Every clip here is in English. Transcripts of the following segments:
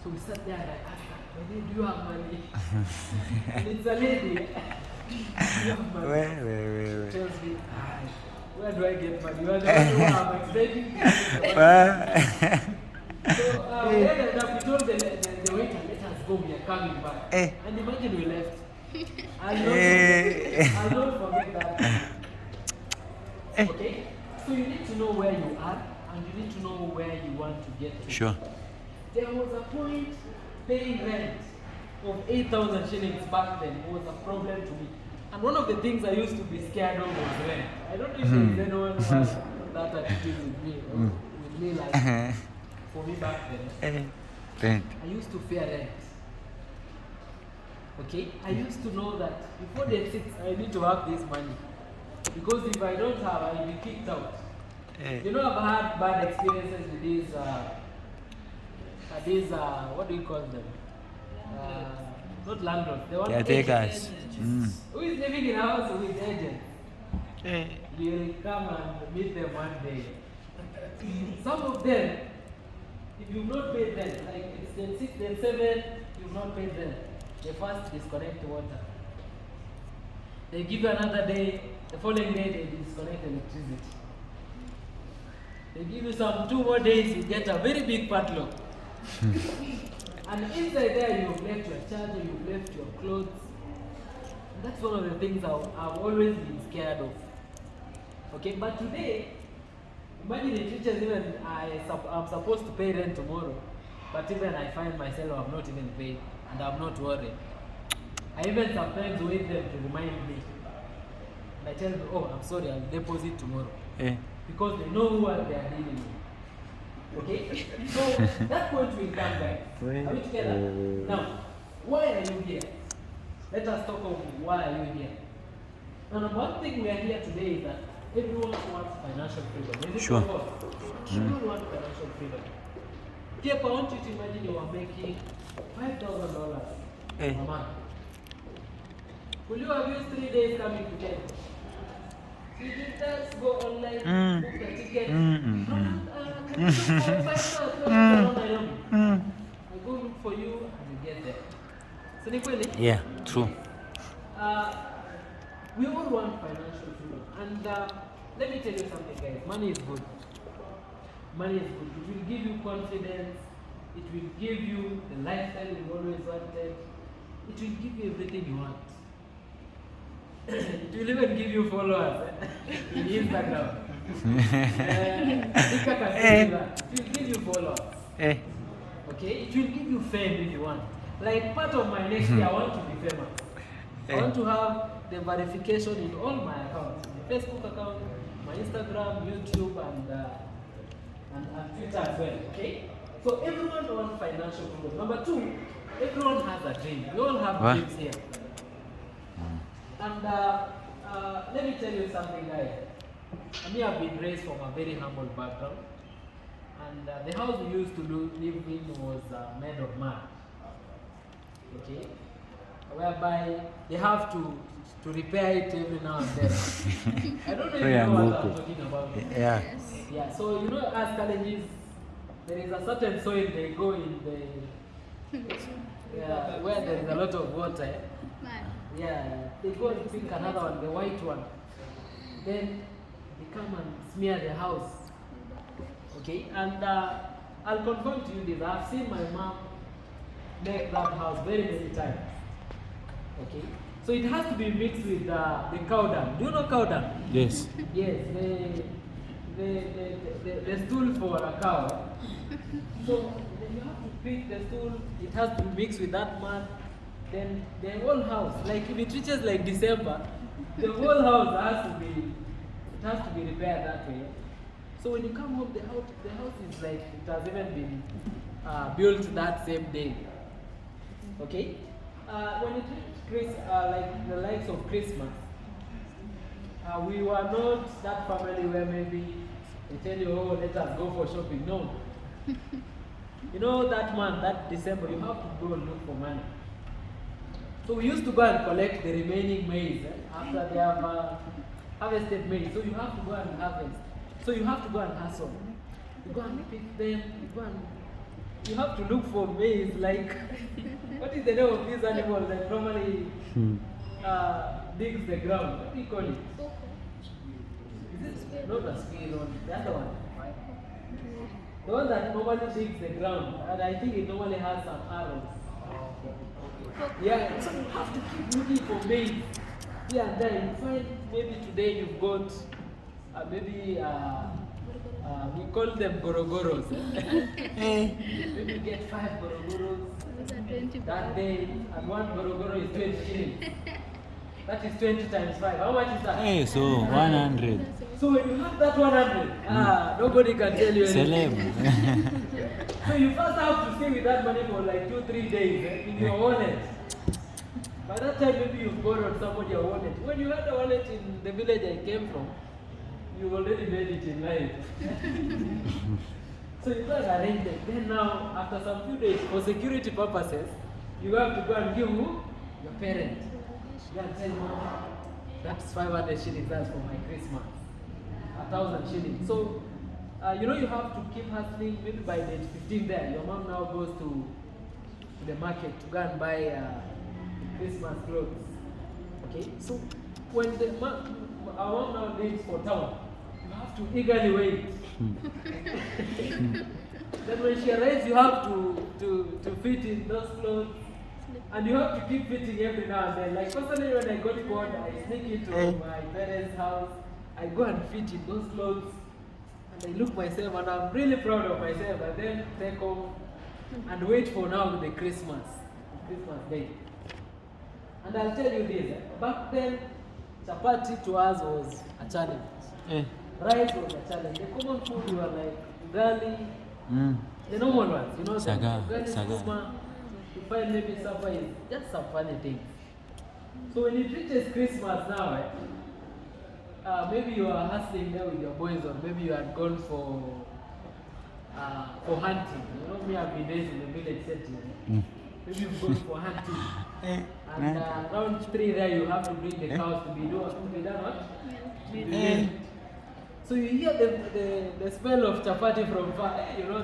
So we sat there and I asked her, "Lady, do you have money?" And it's a lady. Do you have money? Where? She tells me, where do I get money? You are the one who I'm expecting. So we ended up, we told the waiter, let us go, we are coming back. And imagine we left. I'll not forget that. Okay? So you need to know where you are and you need to know where you want to get to. Sure. There was a point paying rent of 8,000 shillings back then was a problem to me. And one of the things I used to be scared of was rent. I don't know if there is anyone who has that attitude with me like for me back then. Rent. I used to fear rent. Okay? I used to know that before day 6, I need to have this money. Because if I don't have, I'll be kicked out. You know, I've had bad experiences with these, what do you call them? Not landlords. They want Caretakers. Who is living in a house with agents? You'll come and meet them one day. Some of them, if you've not paid rent, like it's day 6, day 7, you've not paid rent, they first disconnect the water. They give you another day, the following day they disconnect electricity. They give you some 2 more days, you get a very big padlock. And inside there you've left your charger, you've left your clothes. And that's one of the things I've always been scared of. Okay, but today, imagine it reaches even I'm supposed to pay rent tomorrow, but even I find myself I'm not even paid and I'm not worried. I even sometimes wait them to remind me. And I tell them, oh, I'm sorry, I'll deposit tomorrow. Because they know who they are dealing with. Okay? So that point will come back. Are we together? Now, why are you here? Let us talk of why are you here. And one thing we are here today is that everyone wants financial freedom. Sure. Everyone wants financial freedom. Here, I want you to imagine you are making $5,000 a month. Will you have used 3 days coming to Kenya? So you did that, go online, book a ticket. I go look for you and you get there. So Nikweli? Yeah, true. We all want financial freedom. And let me tell you something, guys. Money is good. Money is good. It will give you confidence. It will give you the lifestyle you always wanted. It will give you everything you want. It will even give you followers in Instagram. It will give you followers. Okay? It will give you fame if you want. Like part of my next year, I want to be famous. I want to have the verification in all my accounts. My Facebook account, my Instagram, YouTube, and Twitter as well. Okay? So everyone wants financial freedom. Number 2, everyone has a dream. We all have dreams here. And let me tell you something, guys. I have been raised from a very humble background. And the house we used to live in was made of mud. Okay? Whereby they have to repair it every now and then. I don't know if you know what I'm talking about. Yeah, so you know, as colleges, there is a certain soil they go in where there is a lot of water. Yeah, they go and pick another one, the white one. Then they come and smear the house. Okay, and I'll confirm to you this. I've seen my mom make that house very many times. Okay, so it has to be mixed with the cow dung. Do you know cow dung? Yes. Yes, the stool for a cow. So then you have to pick the stool. It has to be mixed with that mud. Then the whole house, like if it reaches like December, the whole house has to be repaired that way. So when you come home, the house is like it has even been built that same day. Okay? When it reaches like the likes of Christmas, we were not that family where maybe they tell you, oh, let us go for shopping. No. You know that month, that December, you have to go and look for money. So we used to go and collect the remaining maize after they have harvested maize. So you have to go and harvest. So you have to go and hustle. You go and pick them, you go and you have to look for maize. Like, what is the name of this animal that normally digs the ground? What do you call it? Is it not a squirrel? The other one. The one that normally digs the ground, and I think it normally has some arrows. Yeah, so you have to keep looking for maize here and there. You find maybe today you've got we call them gorogoros. Maybe you get 5 gorogoros that day, and 1 gorogoro is 20 shillings. That is 20 times 5. How much is that? Hey, so 100. So when you have that 100, nobody can tell you anything. Celeb. So you first have to stay with that money for like 2-3 days in your wallet. By that time, maybe you've borrowed somebody a wallet. When you had a wallet in the village I came from, you already made it in life. So you guys arrange it. Then now, after some few days, for security purposes, you have to go and give who? Your parents. You can tell Mom, that's 500 shillings, that's for my Christmas. 1,000 shillings. So, you have to keep hustling. Maybe by the 15 there, your mom now goes to the market to go and buy Christmas clothes. Okay? So, when our mom now leaves for town, you have to eagerly wait. Then when she arrives, you have to fit in those clothes. And you have to keep fitting every now and then. Like personally, when I got bored, I sneak into my parents' house. I go and fit in those clothes. And I look myself, and I'm really proud of myself. And then take off and wait for now the Christmas day. And I'll tell you this, back then, chapati to us was a challenge. Rice was a challenge. The common food were like ugali, the normal ones, Saga. Sukuma. To find maybe supper is just some funny things. So when it reaches Christmas now, maybe you are hustling there with your boys, or maybe you had gone for hunting. Me, I've been raised in the village setting. Maybe you've gone for hunting. And round 3 there, you have to bring the cows to be done what? So you hear the smell of chapati from far.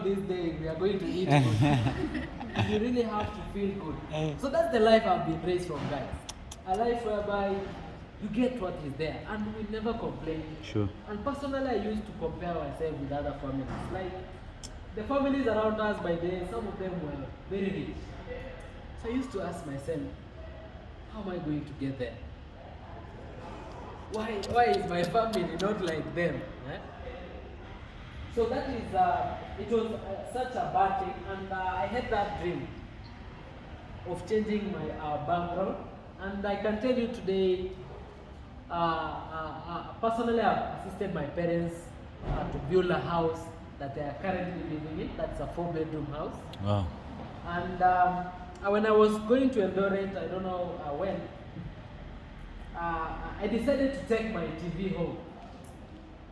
This day we are going to eat good. You really have to feel good. So that's the life I've been raised from, guys. A life whereby you get what is there, and we never complain. Sure. And personally, I used to compare myself with other families. Like the families around us by then, some of them were very rich. So I used to ask myself, how am I going to get there? Why is my family not like them? So that is, it was such a bad thing, and I had that dream of changing my background. And I can tell you today, personally I've assisted my parents to build a house that they are currently living in. That's a 4-bedroom house. Wow. And when I was going to Eldoret, I don't know when, I decided to take my TV home.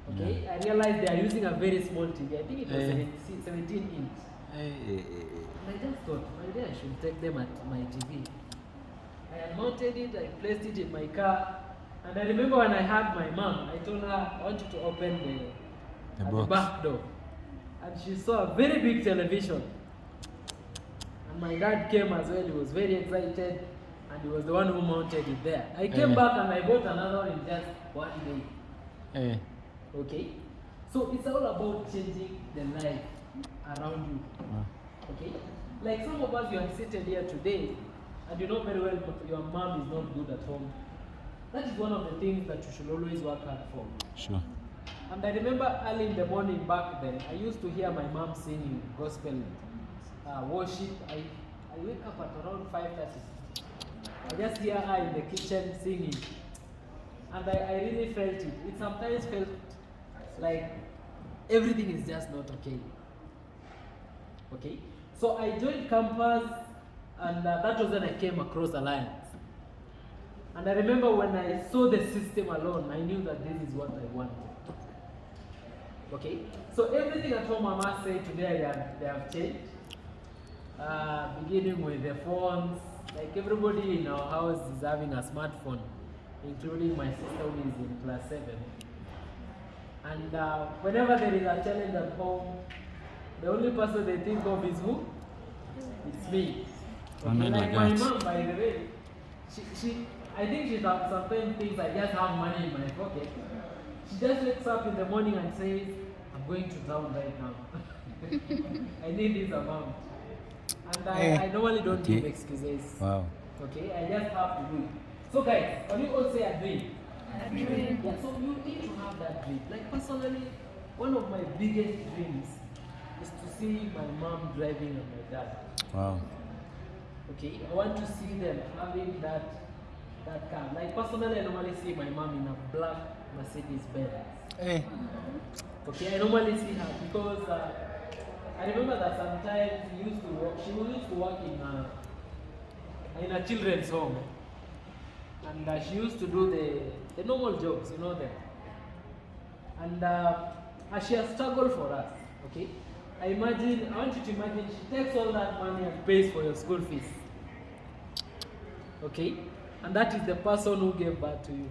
Okay, I realized they are using a very small TV. I think it was 17 inch. And I just thought, maybe I should take them at my TV. I mounted it, I placed it in my car. And I remember when I had my mom, I told her, I want you to open the back door. And she saw a very big television. And my dad came as well, he was very excited. And he was the one who mounted it there. I came back and I bought another one in just 1 day. Okay? So it's all about changing the life around you. Okay? Like some of us, you are seated here today, and you know very well your mom is not good at home. That is one of the things that you should always work hard for. Sure. And I remember early in the morning back then, I used to hear my mom singing gospel worship. I wake up at around 5:30. I just hear her in the kitchen singing. And I really felt it. It sometimes felt like everything is just not okay. Okay? So I joined campus, and that was when I came across Alliance. And I remember when I saw the system alone, I knew that this is what I wanted. Okay? So everything at home, I must say today, they have changed. Beginning with the phones. Like everybody in our house is having a smartphone, including my sister who is in class 7. And whenever there is a challenge at home, the only person they think of is who? it's me. Ronald Like my Lagat. mom, by the way, I think she sometimes thinks I just have money in my pocket. She just wakes up in the morning and says, I'm going to town right now. I need this amount. And I normally don't give excuses. Wow. Okay, I just have to do it. So guys, can you all say a dream? A dream. Yeah, so you need to have that dream. Like personally, one of my biggest dreams is to see my mom driving and my dad. Wow. Okay, I want to see them having that car. Like personally, I normally see my mom in a black Mercedes Benz. Okay, I normally see her because I remember that sometimes she used to work in a children's home, and she used to do the normal jobs, you know them. And she has struggled for us. Okay, I want you to imagine she takes all that money and pays for your school fees. Okay, and that is the person who gave birth to you.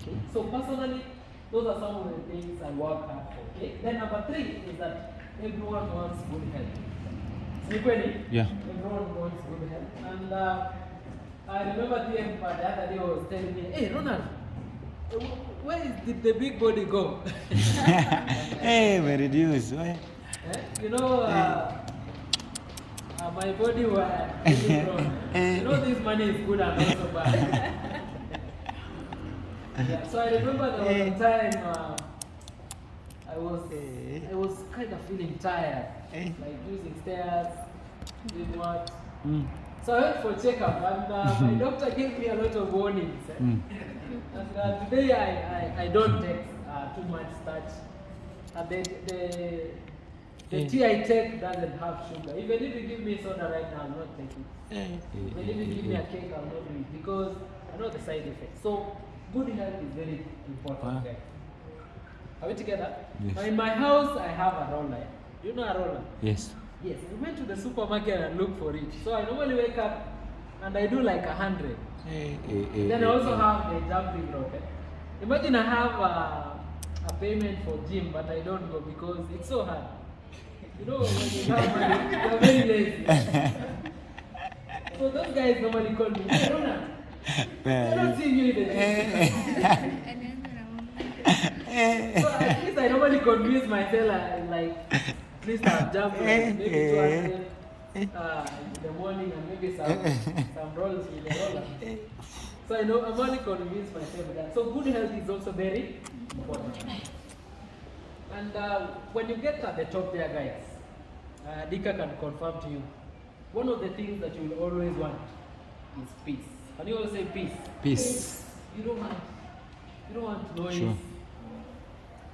Okay, so personally, those are some of the things I work hard for. Okay, then number 3 is that everyone wants good health. Yeah. Everyone wants good health. And I remember TM the other day was telling me, hey Ronald, where did the big body go? Hey, we reduce. You know, my body was really wrong. You know, this money is good and also bad. Yeah, so I remember there was a time I was kind of feeling tired, like using stairs, doing what. So I went for checkup, and my doctor gave me a lot of warnings. And today I don't take too much starch. The tea I take doesn't have sugar. Even if you give me soda right now, I'll not take it. Even if you give me a cake, I'll not do it because I know the side effects. So good health is very important. Are we together? Yes. Now in my house, I have a roller. Do you know a roller? Yes. Yes. I went to the supermarket and looked for it. So I normally wake up and I do like 100. Then I also have the jumping rope. Imagine I have a payment for gym, but I don't go because it's so hard. You know, when you have money, you're very lazy. So those guys normally call me, hey Ronald, I don't see you in the gym. So at least I normally convince myself like at least I'll jump maybe 200 in the morning and maybe some rolls with the roller. So I'm only convinced myself that. So good health is also very important. And when you get at the top there, guys, Dika can confirm to you, one of the things that you will always want is peace. Can you all say peace? Peace. You don't want noise. Sure.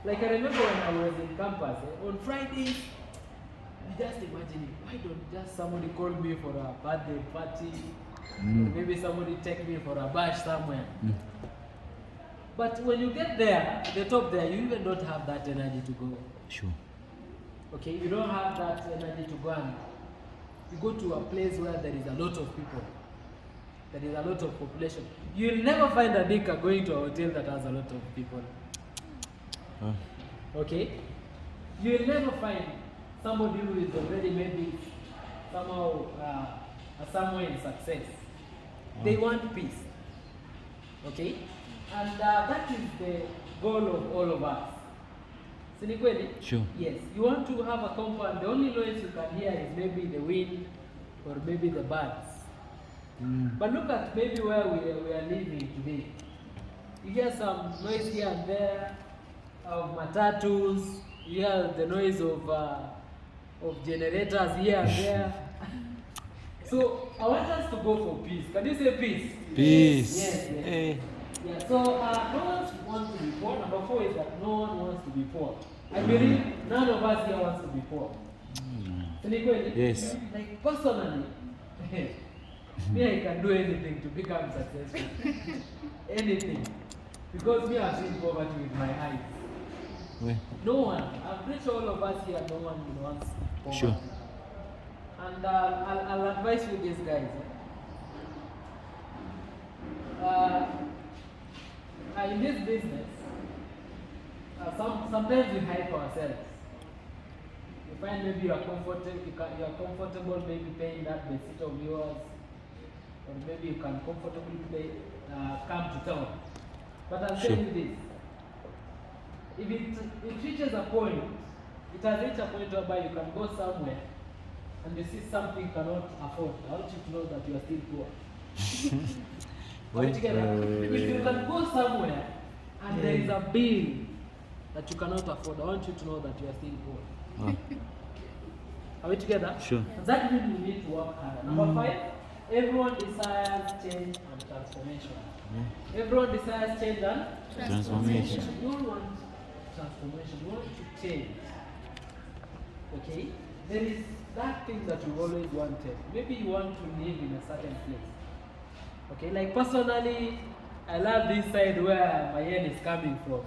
Like I remember when I was in campus, on Fridays, you just imagine it. Why don't just somebody call me for a birthday party? Maybe somebody take me for a bash somewhere. But when you get there, at the top there, you even don't have that energy to go. Sure. Okay, you don't have that energy to go and you go to a place where there is a lot of people. There is a lot of population. You'll never find a Dika going to a hotel that has a lot of people. Okay? You'll never find somebody who is already maybe somehow somewhere in success. They want peace. Okay? And that is the goal of all of us. Sinikweli? Sure. Yes. You want to have a compound, the only noise you can hear is maybe the wind or maybe the birds. But look at maybe where we are living today. You hear some noise here and there of matatus, you hear the noise of generators here and there. So I want us to go for peace. Can you say peace? Peace. Yes. Yeah, so no one wants to be poor. Number 4 is that no one wants to be poor. I believe none of us here wants to be poor. Yes. Like personally, me I can do anything to become successful. Anything. Because me I've seen poverty with my eyes. No one. I'm pretty sure all of us here, no one wants poverty. Sure. And I'll advise you this, guys. In this business, sometimes we hype ourselves. We find maybe you are comfortable maybe paying that visit of yours, or maybe you can comfortably come to town. But I'll tell you this: if it reaches a point, it has reached a point whereby you can go somewhere and you see something you cannot afford. I want you to know that you are still poor. If you can go somewhere and there is a bill that you cannot afford, I want you to know that you are still poor. Are we together? Sure. That means you need to work harder. Number 5, everyone desires change and transformation. Everyone desires change and transformation. You don't want transformation, you want to change. Okay? There is that thing that you always wanted. Maybe you want to live in a certain place. Okay, like personally, I love this side where my end is coming from.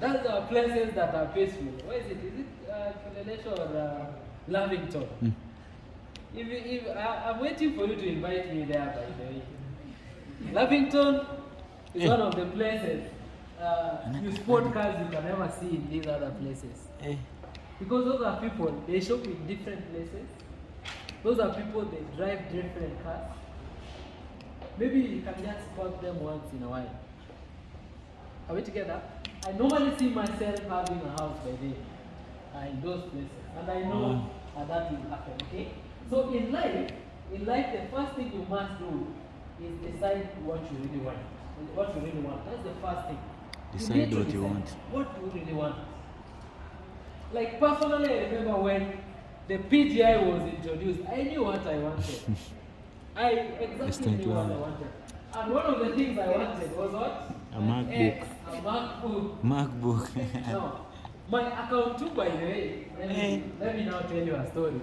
That's our places that are peaceful. Where is it? Is it Kilelesha or Lavington? I'm waiting for you to invite me there, by the way. Lavington is one of the places you sport cars you can never see in these other places. Because those are people, they shop in different places. Those are people, they drive different cars. Maybe you can just spot them once in a while. Are we together? I normally see myself having a house by day in those places. And I know that will happen, okay? So in life, the first thing you must do is decide what you really want. What you really want. That's the first thing. Decide what you want. What you really want. Like personally, I remember when the PGI was introduced, I knew what I wanted. I exactly knew what I wanted. And one of the things I wanted was what? A MacBook. A MacBook. MacBook. No. My account too, by the way, let me now tell you a story.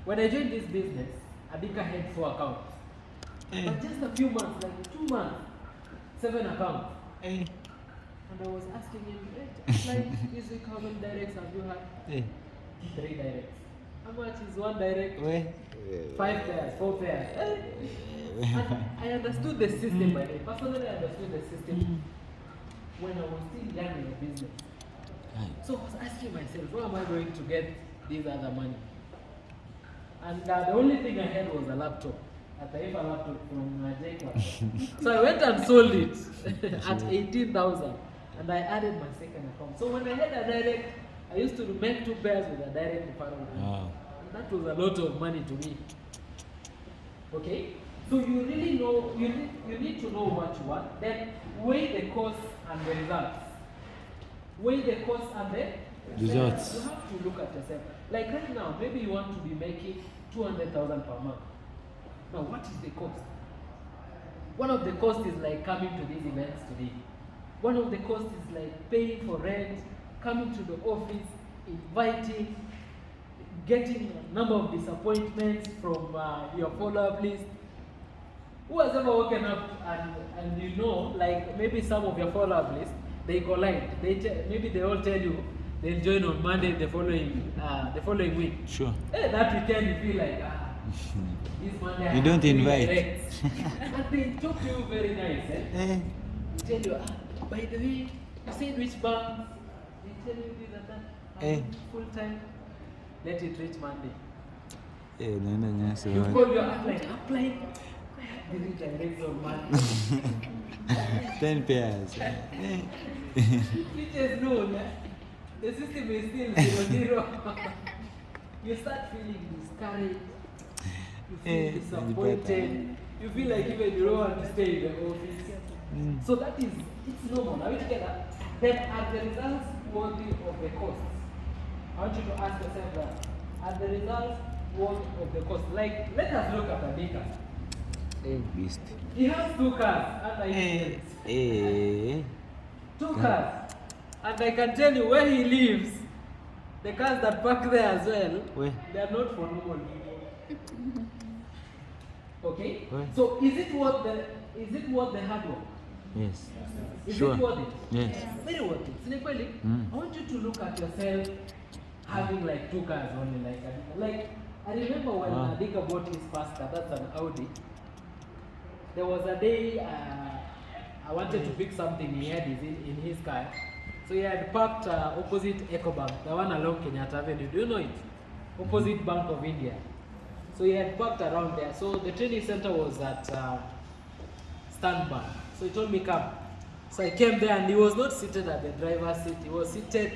When I joined this business, Adika had 4 accounts. But just a few months, like 2 months, 7 accounts. And I was asking him, like, this week, how many directs have you had? 3 directs. How much is 1 direct? 5 pairs, 4 pairs. And I understood the system by the way. Personally, I understood the system when I was still young in the business. So I was asking myself, where am I going to get this other money? And the only thing I had was a laptop. A Taifa laptop from Jacob. So I went and sold it at 18,000. And I added my second account. So when I had a direct, I used to make 2 pairs with a direct in front of me. Wow. And that was a lot of money to me. Okay? So you really know, you need to know what you want. Then weigh the costs and the results. Weigh the costs and the results. You have to look at yourself. Like right now, maybe you want to be making 200,000 per month. Now, what is the cost? One of the costs is like coming to these events today. One of the costs is like paying for rent, coming to the office, inviting, getting a number of disappointments from your follow-up list. Who has ever woken up and you know, like maybe some of your follow-up list, they collide. Maybe they all tell you they'll join on Monday the following week. Sure. That weekend you feel like, this Monday you don't invite. And they talk to you very nice. They tell you, by the way, you said which bank? They tell you this and that. Full time. Let it reach Monday. You call your upline. Didn't direct your money. 10 pairs. Which is known. The system is still 0. You start feeling discouraged. You feel disappointed. You feel like even you don't want to stay in the office. So that is, it's normal. Are we together? Then are the results worthy of the costs? I want you to ask yourself that. Are the results worthy of the cost? Like, let us look at Adika. Beast. He has 2 cars and 2 cars. And I can tell you where he lives, the cars that park there as well, they are not for normal people. Okay? So is it worth the hard work? Yes. Is it worth it? Yes. Very worth it. I want you to look at yourself having like 2 cars only, like I remember when Adika bought his first car, that's an Audi. There was a day I wanted to pick something he had in his car. So he had parked opposite EcoBank, the one along Kenyatta Avenue. Do you know it? Opposite Bank of India. So he had parked around there. So the training center was at standby. So he told me, come. So I came there and he was not seated at the driver's seat. He was seated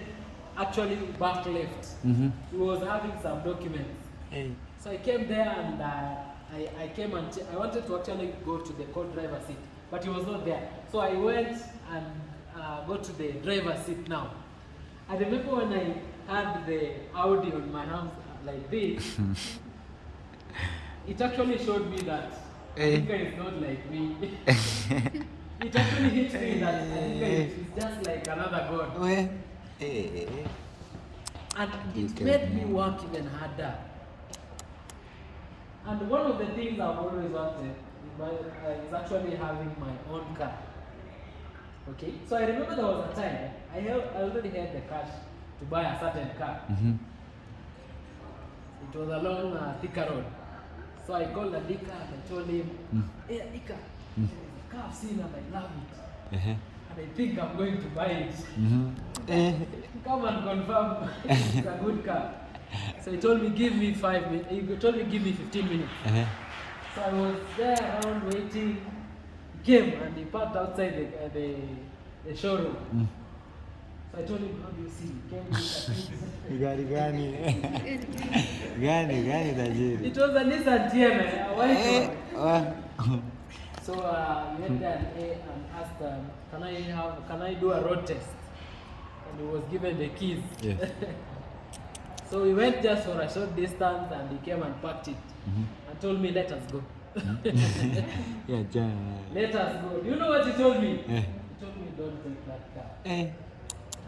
actually back left. He was having some documents. Hey. So I came there and I came and I wanted to actually go to the co-driver's seat, but he was not there. So I went and got to the driver's seat now. I remember when I had the Audi on my hands like this, it actually showed me that Annika is not like me. It actually hit me that Annika is just like another god. And it made me work even harder. And one of the things I've always wanted is actually having my own car. Okay, so I remember there was a time I already had the cash to buy a certain car. It was along Thika Road. So I called Adika and I told him, hey Adika, there's a car I've seen and I love it. And I think I'm going to buy it. Come and confirm it's a good car. So he told me, give me 5 minutes. He told me, give me 15 minutes. So I was there around waiting. He came and he parked outside the showroom. So I told him, how do you see? Gani tajiri. It was a Nissan TM, a white one. So we went there and asked, can I do a road test? And he was given the keys. Yeah. So we went just for a short distance and he came and parked it and told me, let us go. Yeah, let us go. Do you know what he told me? He told me, don't take that car. I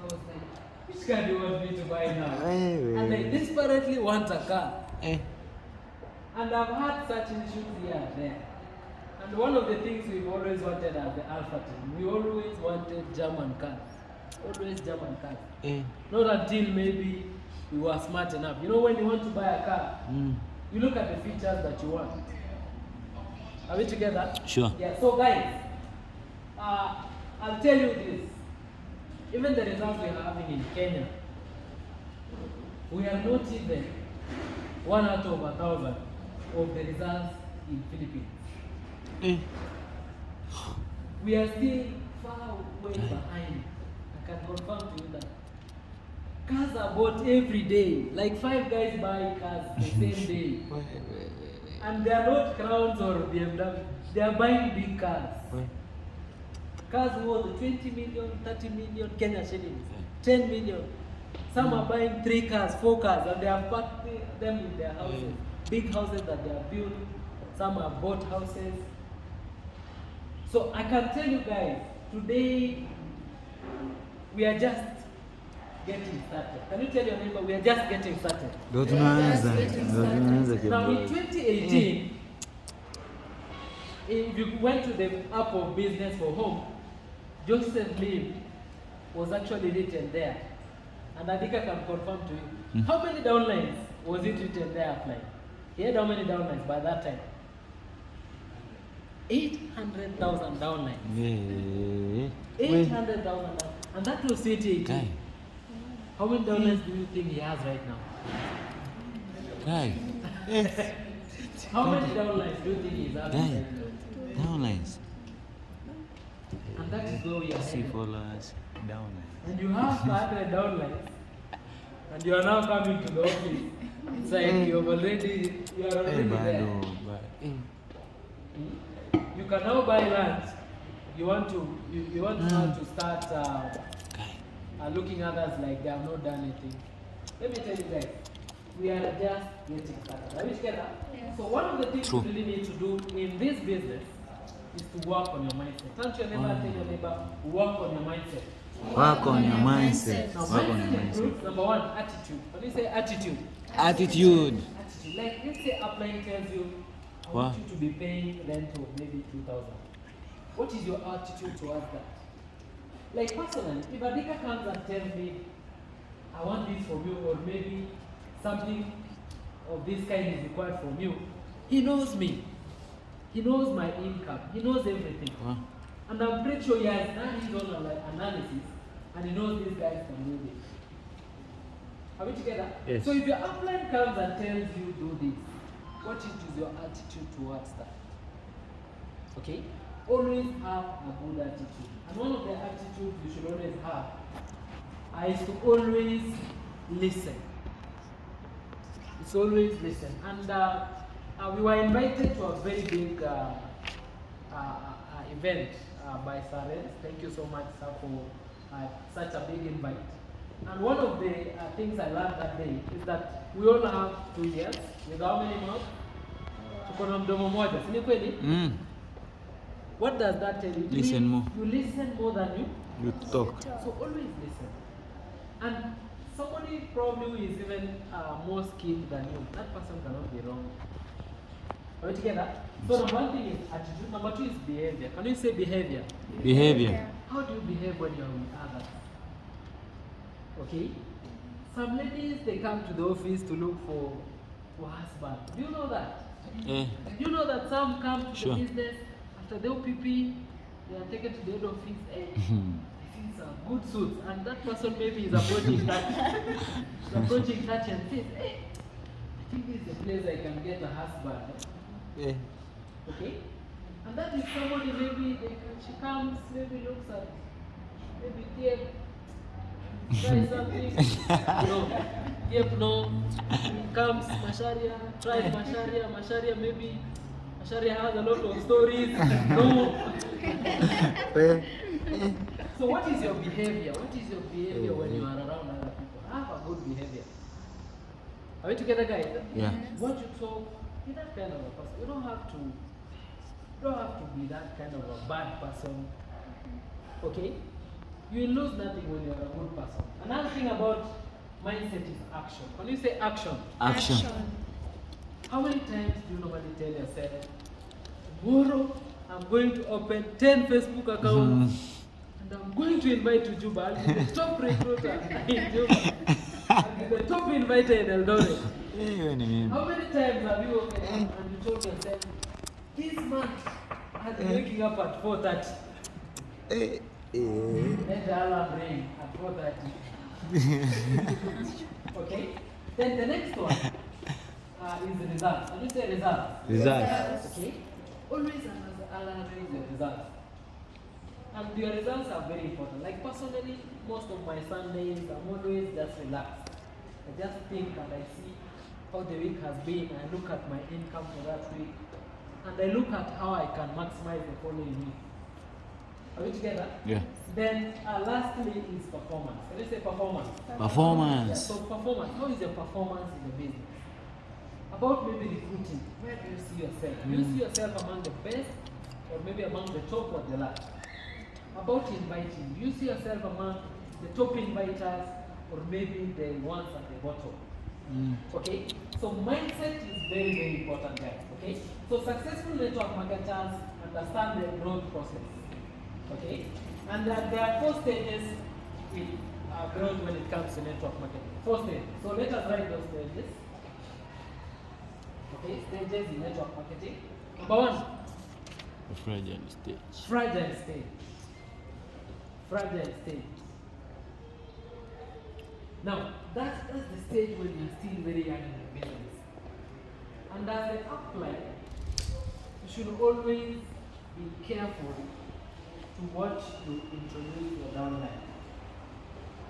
was like, which car do you want me to buy now? And I desperately want a car. And I've had such issues here and there. And one of the things we've always wanted as the Alpha team, we always wanted German cars. Always German cars. Not until maybe we were smart enough. You know, when you want to buy a car, you look at the features that you want. Are we together? Sure. Yeah, so guys, I'll tell you this. Even the results we are having in Kenya, we are not even 1 out of 1,000 of the results in Philippines. We are still far way behind. I can confirm to you that cars are bought every day. Like 5 guys buy cars the same day. And they are not Crowns or BMW. They are buying big cars. Cars worth 20 million, 30 million Kenya shillings, 10 million. Some are buying 3 cars, 4 cars, and they have packed them in their houses. Big houses that they are building. Some have bought houses. So I can tell you guys, today we are just getting started. Can you tell your neighbor, we are just getting started? Now in 2018, if you went to the app of business for home, Joseph Lim was actually written there. And Adika can confirm to you. How many downlines was it written there applying? He had how many downlines by that time? 800,000 downlines. 800,000 downlines. And that was 2018. How many downlines do you think he has right now? How many downlines do you think he's having right now? Downlines. And that is where we are headed. Followers, downlines. And you have 100 downlines. And you are now coming to the office. It's like you are already there. You can now buy land. You want now to start looking at others like they have not done anything. Let me tell you guys, we are just getting started. Are we together? Yeah. So one of the things you really need to do in this business is to work on your mindset. Turn to your neighbor and tell your neighbor, work on your mindset. Work on your mindset. Now, mindset includes number 1, attitude. When you say attitude? Attitude. Like, let's say upline tells you, I want you to be paying rent of maybe 2,000. What is your attitude towards that? Like personally, if Adika comes and tells me, I want this from you, or maybe something of this kind is required from you, he knows me. He knows my income. He knows everything. And I'm pretty sure he has done his own analysis and he knows these guys can do this. Are we together? Yes. So if your upline comes and tells you do this, what is your attitude towards that? Okay? Always have a good attitude. And one of the attitudes you should always have is to always listen. It's always listen. And we were invited to a very big event by Sarens. Thank you so much, sir, for such a big invite. And one of the things I learned that day is that we all have 2 years. With how many mouths? Tuko na mdomo moja. Si ni kweli? What does that tell you? Listen more. You listen more than You talk. so always listen. And somebody probably who is even more skilled than you, that person cannot be wrong. Are we together? So number one thing is attitude. Number two is behavior. Can you say behavior? Behavior. How do you behave when you are with others? Okay? Some ladies, they come to the office to look for husband. Do you know that? Yeah. Do you know that some come to Sure. the business after the OPP, they are taken to the head office and I think some good suits, and that person maybe is approaching that, and says, hey, I think this is the place I can get a husband. Yeah. Okay? And that is somebody maybe she comes, maybe looks at, maybe try something, no, comes Masharia, tries Masharia, maybe Masharia has a lot of stories, no. So what is your behavior? What is your behavior when you are around other people? Have a good behavior. Are we together, guys? Yeah. Once you talk, be that kind of a person. You don't have to be that kind of a bad person. Okay? You will lose nothing when you are a good person. Another thing about mindset is action. When you say action, Action. how many times do you normally tell yourself, tomorrow I'm going to open 10 Facebook accounts and I'm going to invite to Juba. I'll be the top recruiter in Juba. I'll be the top inviter in Eldoret. How many times have you woken up and you told yourself, this month I'll be waking up at 4:30? Let the alarm ring at 4:30. Okay? Then the next one is the results. When you say results? Results. Okay? Always analyze your results. And your results are very important. Like personally, most of my Sundays, I'm always just relaxed. I just think and I see how the week has been. I look at my income for that week. And I look at how I can maximize the following week. Are we together? Yeah. Then lastly is performance. Can you say performance? Performance. Yeah, so performance. How is your performance in the business? About maybe recruiting. Where do you see yourself? Do you see yourself among the best or maybe among the top or the last? About inviting. Do you see yourself among the top inviters or maybe the ones at the bottom? Okay? So mindset is very, very important, guys. Okay? So successful network marketers understand the growth process. Okay? And there are 4 stages in growth when it comes to network marketing. 4 stages. So let us write those stages. Okay? Stages in network marketing. Number 1. The fragile stage. Fragile stage. Fragile stage. Now, that's the stage when you're still very young in the business. And as an upline, you should always be careful to what you introduce your downline.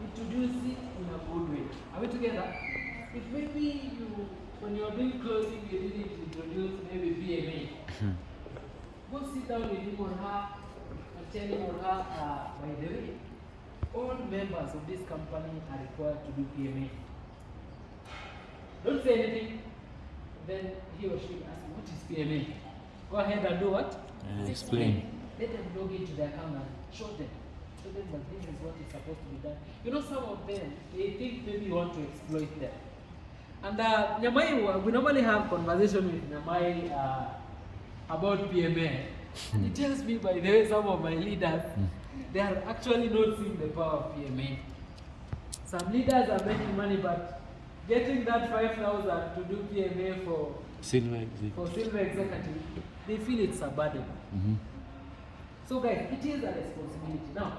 Introduce it in a good way. Are we together? If maybe when you're doing closing, you didn't introduce maybe PMA, go sit down with him or her and tell him or her, by the way, all members of this company are required to do PMA. Don't say anything. Then he or she will ask, what is PMA? Go ahead and do what? Explain. Let them log into their account and show them that this is what is supposed to be done. You know, some of them, they think maybe you want to exploit them. And Nyamai, we normally have conversation with Nyamai about PMA. And he tells me, by the way, some of my leaders, they are actually not seeing the power of PMA. Some leaders are making money, but getting that 5,000 to do PMA for silver executive, they feel it's a burden. So guys, it is a responsibility. Now,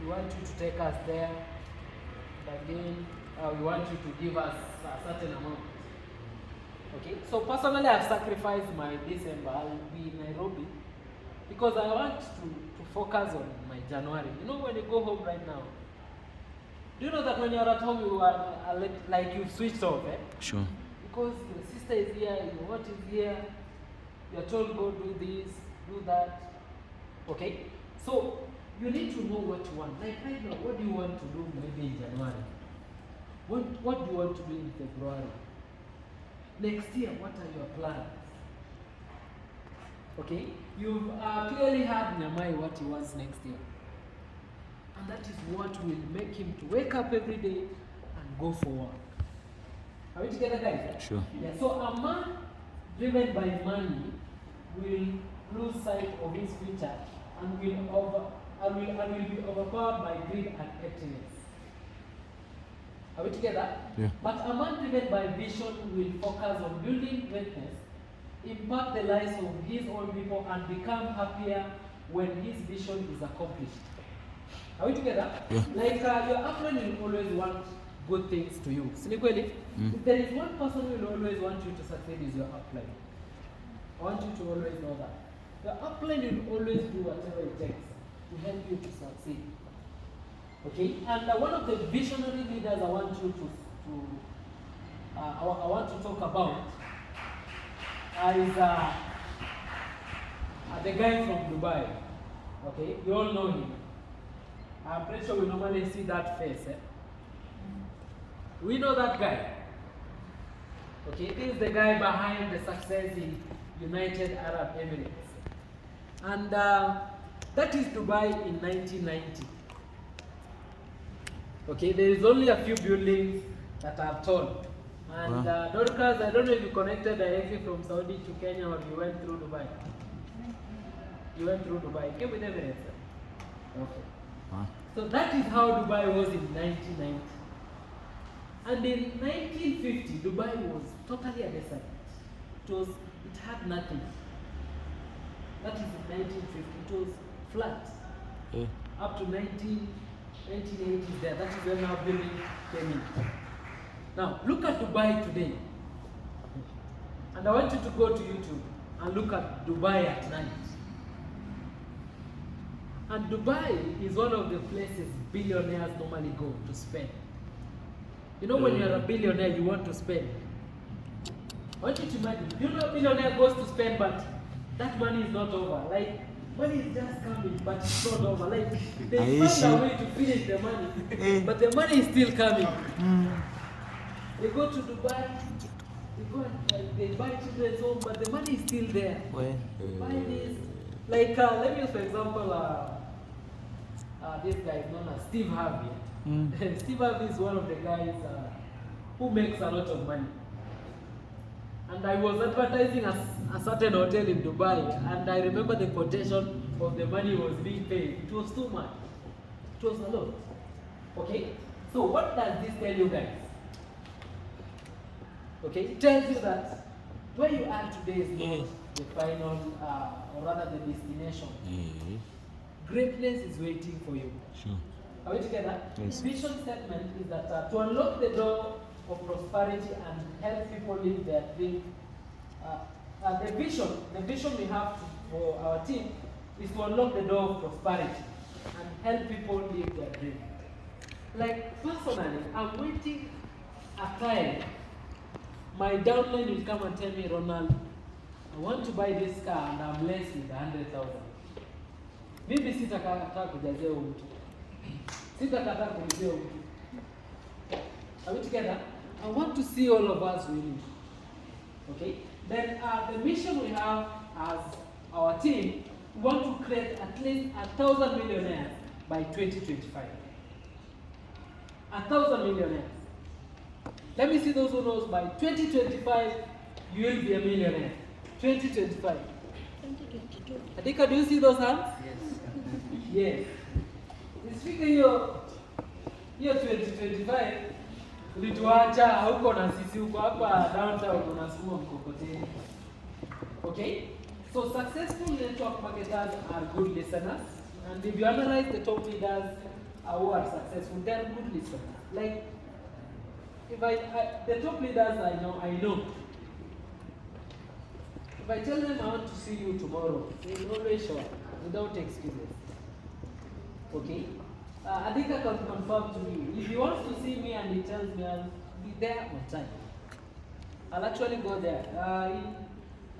We want you to take us there. And again, we want you to give us a certain amount. Okay, so personally I've sacrificed my December. I'll be in Nairobi because I want to focus on my January. You know, when you go home right now, do you know that when you're at home you are like you've switched off, eh? Sure. Because your sister is here, your what is here, you're told go do this, do that. Okay? So you need to know what you want. Like right now, what do you want to do maybe in January? What do you want to do in February? Next year, what are your plans? Okay? You've clearly heard Nyamai what he wants next year. And that is what will make him to wake up every day and go for work. Are we together, guys? Sure. Yeah. So a man driven by money will lose sight of his future and will be overpowered by greed and emptiness. Are we together? Yeah. But a man driven by vision will focus on building greatness, impact the lives of his own people, and become happier when his vision is accomplished. Are we together? Yeah. Like your upline will always want good things to you. Sinikweli, if there is one person who will always want you to succeed, is your upline. I want you to always know that. Your upline will always do whatever it takes to help you to succeed. Okay? And one of the visionary leaders I want you I want to talk about is the guy from Dubai. Okay? You all know him. I'm pretty sure we normally see that face. Eh? We know that guy. Okay, this is the guy behind the success in United Arab Emirates. And that is Dubai in 1990. Okay, there is only a few buildings that are tall. And Dorcas, I don't know if you connected directly from Saudi to Kenya or you went through Dubai. You went through Dubai. You came with Emirates. Okay. So that is how Dubai was in 1990. And in 1950, Dubai was totally a desert. It had nothing. That is in 1950. It was flat. Yeah. Up to 1980s there. That is when our building came in. Now, look at Dubai today. And I want you to go to YouTube and look at Dubai at night. And Dubai is one of the places billionaires normally go to spend. You know, when you're a billionaire, you want to spend. I want you to imagine, you know, a billionaire goes to spend, but that money is not over. Like, money is just coming, but it's not over. Like, they find a way to finish the money, but the money is still coming. They go to Dubai, they go and they buy children's home, but the money is still there. They buy this. Like, let me use for example, this guy is known as Steve Harvey. Steve Harvey is one of the guys who makes a lot of money. And I was advertising a certain hotel in Dubai, and I remember the quotation of the money was being paid. It was too much. It was a lot. Okay? So what does this tell you guys? Okay? It tells you that where you are today is not the final, or rather the destination. Greatness is waiting for you. Sure. Are we together? Yes. Vision statement is that to unlock the door of prosperity and help people live their dream. The vision we have for our team is to unlock the door of prosperity and help people live their dream. Like personally, I'm waiting a time my downline will come and tell me, Ronald, I want to buy this car and I'm less with 100,000. Mimi sitakataa kujazia huyu mtu. Sitakataa kulipia huyu mtu. Are we together? I want to see all of us winning. Okay? Then the mission we have as our team, we want to create at least 1,000 millionaires by 2025. 1,000 millionaires. Let me see those who knows by 2025 you will be a millionaire. 2025. 2022. Adika, do you see those hands? Yes. Speaking hiyo 2025 ulituacha huko na sisi huko hapa downtown tunasukuma mkokoteni. Okay? So successful network marketers are good listeners, and if you analyze the top leaders who are successful, they are good listeners. Like, if the top leaders I know, if I tell them I want to see you tomorrow, they will always show up without excuses. Okay? I think I can confirm to you. If he wants to see me and he tells me I'll be there on time, I'll actually go there.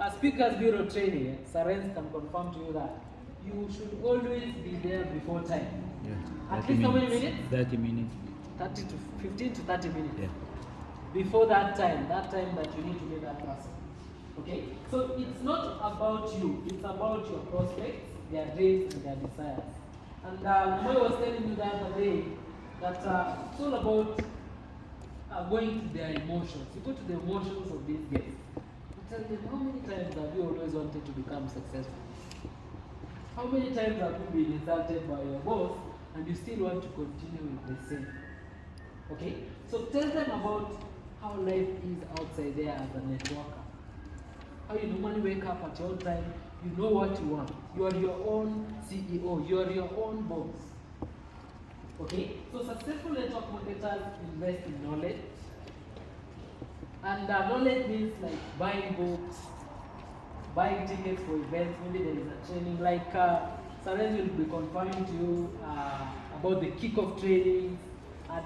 In Speakers Bureau training, Sarens can confirm to you that you should always be there before time. Yeah. At least how many minutes? 30 minutes. 30 to 15 to 30 minutes. Yeah. Before that time that you need to meet that person. Okay? So it's not about you, it's about your prospects, their dreams and their desires. And Moy was telling you the other day that it's all about going to their emotions. You go to the emotions of these guests. You tell them, how many times have you always wanted to become successful? How many times have you been insulted by your boss and you still want to continue with the same? Okay? So tell them about how life is outside there as a networker. How you normally wake up at your own time, you know what you want. You are your own CEO, you are your own boss. Okay? So successful network marketers invest in knowledge. And knowledge means like buying books, buying tickets for events, maybe there is a training. Like Sarez will be confirming to you about the kickoff trainings,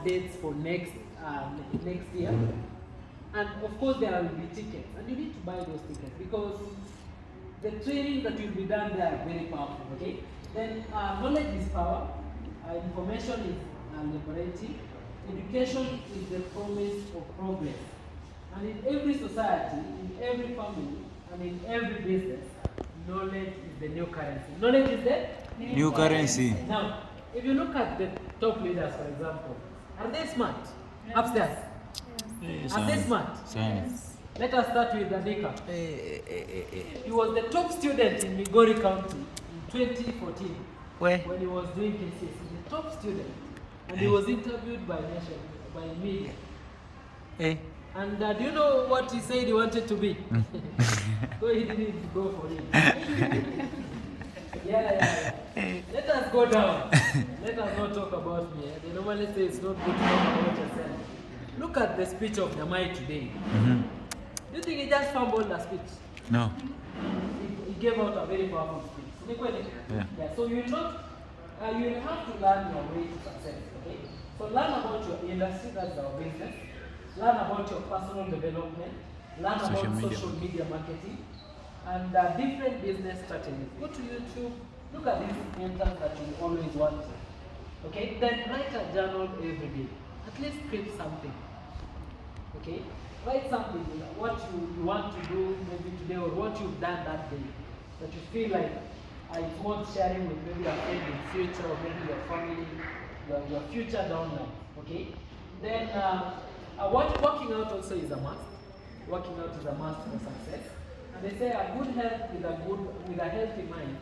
dates for next year. And of course there will be tickets, and you need to buy those tickets because the training that will be done there are very powerful. Okay? Then knowledge is power, information is liberating, education is the promise of progress. And in every society, in every family, and in every business, knowledge is the new currency. Knowledge is the New currency. Now, if you look at the top leaders, for example, are they smart? Upstairs. Yes, Are they smart? Science. Let us start with Adika. He was the top student in Migori County in 2014. Where? When he was doing KCS. The top student. And he was interviewed by media. And do you know what he said he wanted to be? So he didn't go for it. Yeah. Let us go down. Let us not talk about me. They normally say it's not good to talk about yourself. Look at the speech of Nyamai today. Do you think he just fumbled the speech? No. He gave out a very powerful speech. Yeah. So you will not, you will have to learn your way to success. Okay. So learn about your industry, that's our business. Learn about your personal development. Learn about social media marketing and different business strategies. Go to YouTube. Look at these mentors that you always want to. Okay. Then write a journal every day. At least script something. Okay? Write something, what you want to do maybe today or what you've done that day. That you feel like it's worth sharing with maybe a friend in future or maybe your family, your future down the line. Okay? Then working out also is a must. Working out is a must for success. And they say a good health with a healthy mind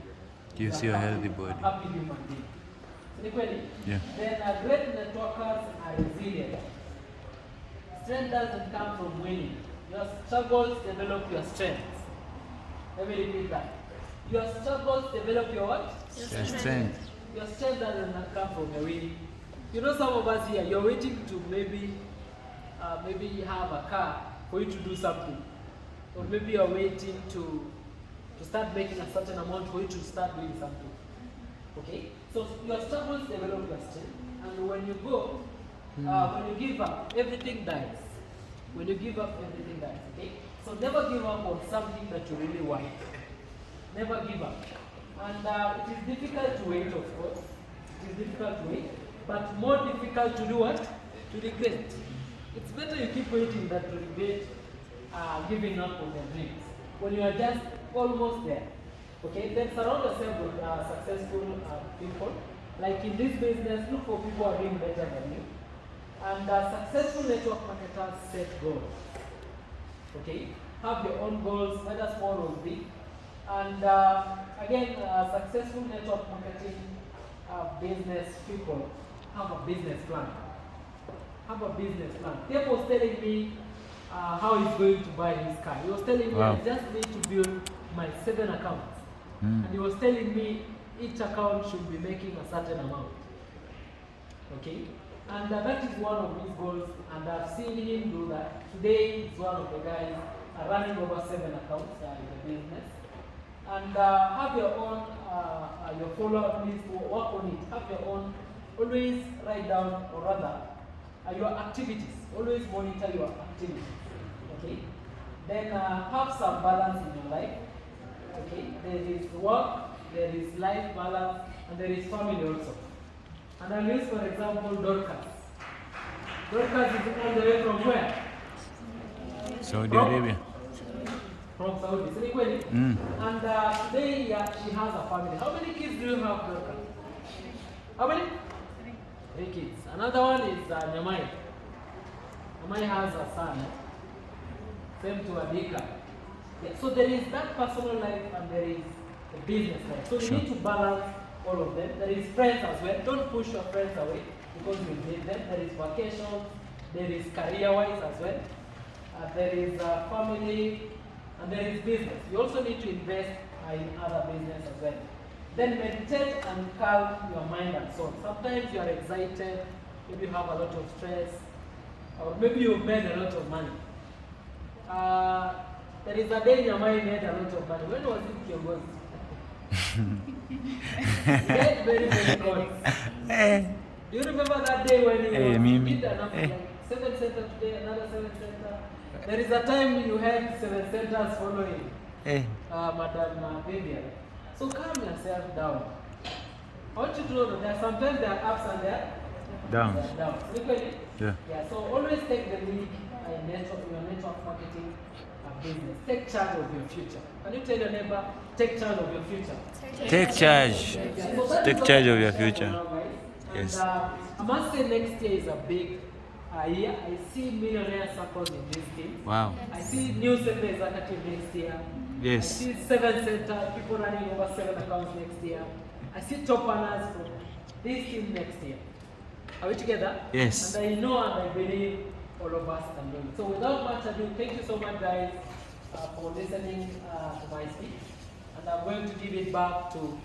gives you a healthy body. A happy human being. Yeah. Then great networkers are resilient. Strength doesn't come from winning. Your struggles develop your strengths. Let me repeat that. Your struggles develop your what? Your strength. Your strength doesn't come from a winning. You know, some of us here, you're waiting to maybe have a car for you to do something. Or maybe you're waiting to start making a certain amount for you to start doing something. Okay? So your struggles develop your strength, and when you go, when you give up, everything dies. When you give up, everything dies. Okay? So never give up on something that you really want. Never give up. And it is difficult to wait, of course. It is difficult to wait, but more difficult to do what? To regret. It's better you keep waiting than to regret giving up on your dreams when you are just almost there. Okay, then surround yourself with successful people. Like in this business, look for people who are doing better than you. And successful network marketers set goals. Okay, have your own goals, whether small or big. And again, successful network marketing business people have a business plan. Have a business plan. Dave was telling me how he's going to buy his car. He was telling me I just need to build my 7 accounts. And he was telling me each account should be making a certain amount. Okay? And that is one of his goals, and I've seen him do that. Today, he's one of the guys running over 7 accounts in the business. And have your own, your follower, please work on it. Have your own, always write down, or rather, your activities. Always monitor your activities. Okay? Then have some balance in your life. Okay? There is work, there is life balance, and there is family also. And I'll use, for example, Dorcas. Dorcas is all the way from where? Saudi Arabia. From Saudi. Mm. And today she has a family. How many kids do you have, Dorcas? How many? 3 kids. Another one is Nyamai. Nyamai has a son. Same to Adika. Yeah, so there is that personal life and there is the business life. So you need to balance all of them. There is friends as well. Don't push your friends away because you need them. There is vacation. There is career-wise as well. There is family. And there is business. You also need to invest in other business as well. Then meditate and calm your mind and soul. Sometimes you are excited. Maybe you have a lot of stress. Or maybe you've made a lot of money. There is a day your mind made a lot of money. When was it Kiongozi? Get very, very close. Do you remember that day when you did enough, like 7 center today, another 7 center? There is a time you had 7 centers following Madam Vivian. So calm yourself down. I want you to know that sometimes there are ups and there are downs. Yeah. So always take the lead in your network marketing business. Take charge of your future. Can you tell your neighbor, take charge of your future? Take charge. Take charge of your future. Yes. And I must say next year is a big year. I see millionaire circles in this team. Wow. I see new center executive next year. Yes. I see 7 center, people running over 7 accounts next year. I see top earners from this team next year. Are we together? Yes. And I know and I believe all of us can do it. So without much ado, thank you so much guys for listening to my speech. And I'm going to give it back to